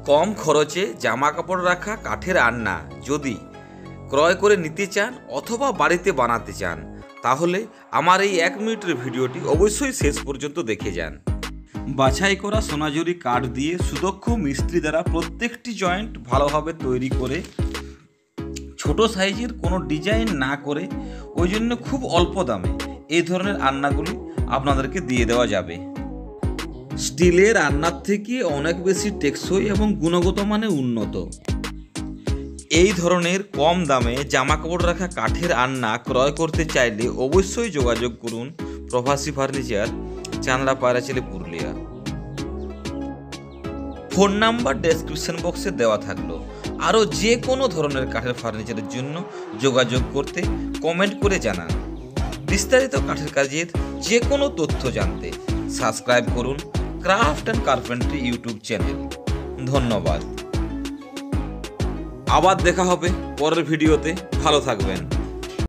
কম খরচে জামা কাপড় রাখা কাঠের আলনা যদি ক্রয় করে নিতে চান অথবা বাড়িতে বানাতে চান তাহলে আমার এই 1 মিনিটের ভিডিওটি অবশ্যই শেষ পর্যন্ত দেখে যান। বাছাই করা সোনাঝুরি কাঠ দিয়ে সুদক্ষ মিস্ত্রি দ্বারা প্রত্যেকটি জয়েন্ট ভালোভাবে তৈরি করে ছোট সাইজের কোনো ডিজাইন না করে ওই জন্য খুব অল্প দামে এই ধরনের আলনাগুলি আপনাদেরকে দিয়ে দেওয়া যাবে। স্টিলের আলনার থেকে অনেক বেশি টেকসই এবং গুণগত মানে উন্নত। এই ধরনের কম দামে জামা কাপড় রাখা কাঠের আলনা ক্রয় করতে চাইলে অবশ্যই যোগাযোগ করুন Probashi furniture, Chandra Payrachili, Purulia. Phone number description বক্সে দেওয়া থাকলো। আরও যে কোনো ধরনের কাঠের ফার্নিচারের জন্য যোগাযোগ করতে কমেন্ট করে জানান। বিস্তারিত কাঠের কাজের যে কোনো তথ্য জানতে সাবস্ক্রাইব করুন craft and carpentry YouTube channel. ধন্যবাদ। আবার দেখা হবে পরের ভিডিওতে। ভালো থাকবেন।